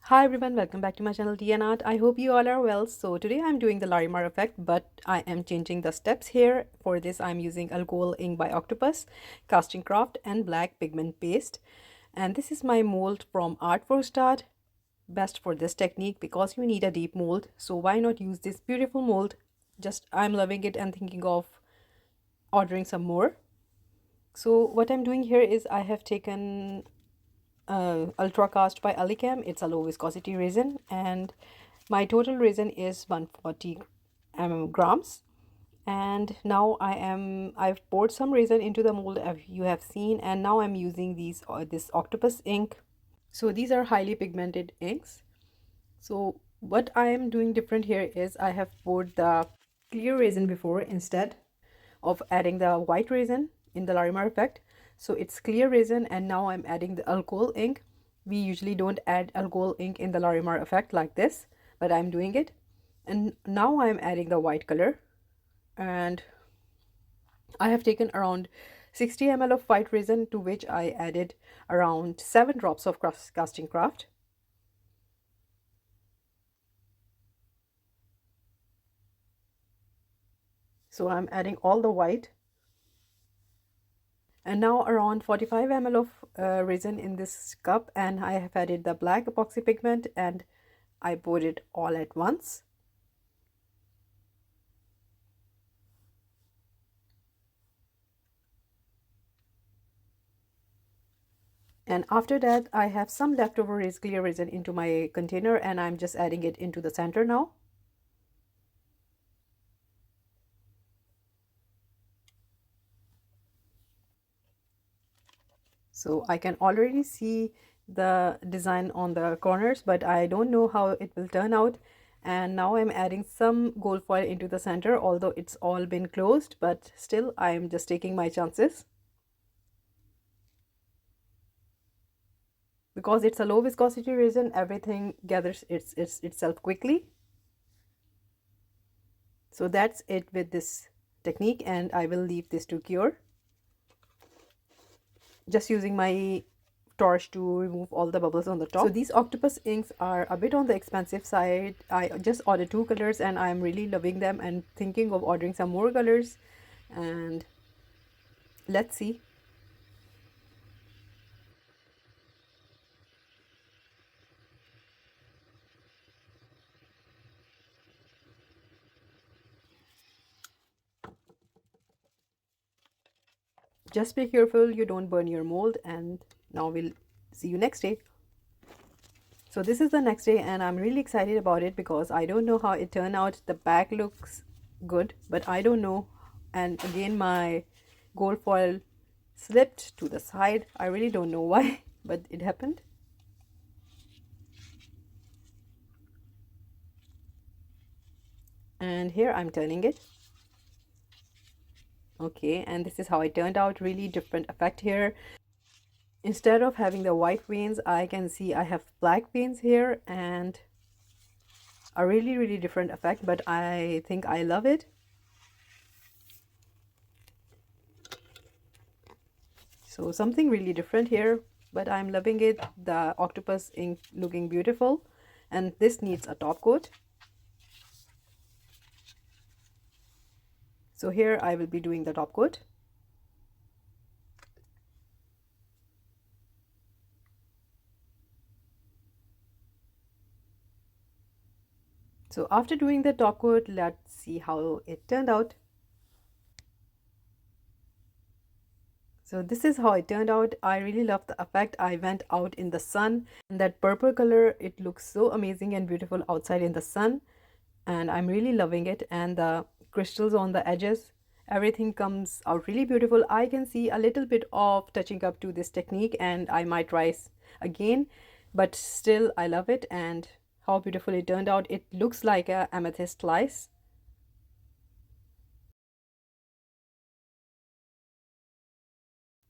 Hi everyone, welcome back to my channel Tea&Art. I hope you all are well. So today I'm doing the Larimar effect, but I am changing the steps here. For this I'm using alcohol ink by Octopus, casting craft and black pigment paste. And this is my mold from Art for Start. Best for this technique because you need a deep mold. So why not use this beautiful mold? Just I'm loving it and thinking of ordering some more. So what I'm doing here is I have taken ultra cast by Alicam. It's a low viscosity resin and my total resin is 140 grams. And now I've poured some resin into the mold as you have seen, and now I'm using this Octopus ink. So these are highly pigmented inks. So what I am doing different here is I have poured the clear resin before instead of adding the white resin in the Larimar effect. So it's clear resin and now I'm adding the alcohol ink. We usually don't add alcohol ink in the Larimar effect like this, but I'm doing it. And now I'm adding the white color, and I have taken around 60 ml of white resin, to which I added around 7 drops of casting craft. So I'm adding all the white. And now around 45 ml of resin in this cup, and I have added the black epoxy pigment and I poured it all at once. And after that I have some leftover clear resin into my container and I'm just adding it into the center now. So I can already see the design on the corners, but I don't know how it will turn out. And now I'm adding some gold foil into the center, although it's all been closed, but still I'm just taking my chances. Because it's a low viscosity resin, everything gathers itself quickly. So that's it with this technique, and I will leave this to cure. Just using my torch to remove all the bubbles on the top. So these Octopus inks are a bit on the expensive side. I just ordered 2 colors and I'm really loving them and thinking of ordering some more colors, and let's see. Just be careful you don't burn your mold, and now we'll see you next day. So this is the next day and I'm really excited about it because I don't know how it turned out. The back looks good, but I don't know. And again, my gold foil slipped to the side. I really don't know why, but it happened. And here I'm turning it. Okay, and this is how it turned out. Really different effect here. Instead of having the white veins, I can see I have black veins here, and a really different effect, but I think I love it. So something really different here, but I'm loving it. The Octopus ink looking beautiful, and this needs a top coat. So here I will be doing the top coat. So after doing the top coat, let's see how it turned out. So this is how it turned out. I really love the effect. I went out in the sun and that purple color, it looks so amazing and beautiful outside in the sun, and I'm really loving it. And the crystals on the edges, everything comes out really beautiful. I can see a little bit of touching up to this technique and I might try again, but still I love it. And how beautiful it turned out. It looks like a amethyst slice.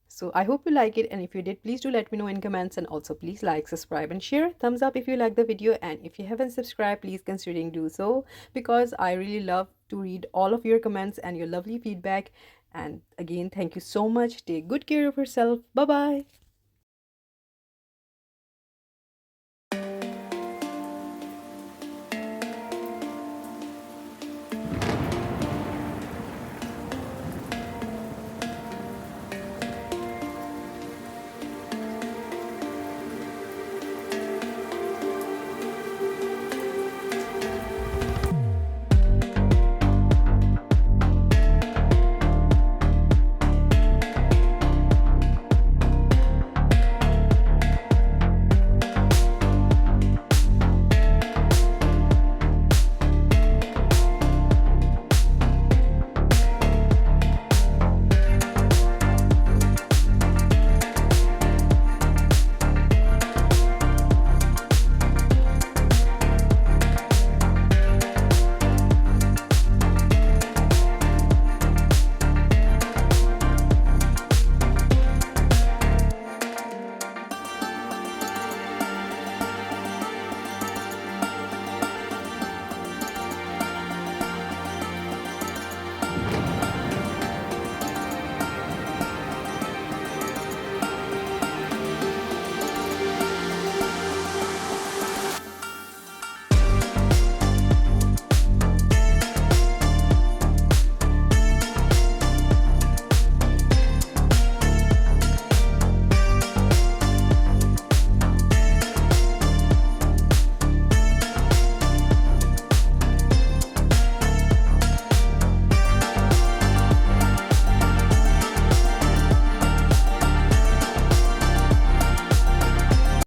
So I hope you like it, and if you did, please do let me know in comments, and also please like, subscribe and share. Thumbs up if you like the video, and if you haven't subscribed, please consider do so, because I really love to read all of your comments and your lovely feedback. And again, thank you so much. Take good care of yourself. Bye bye.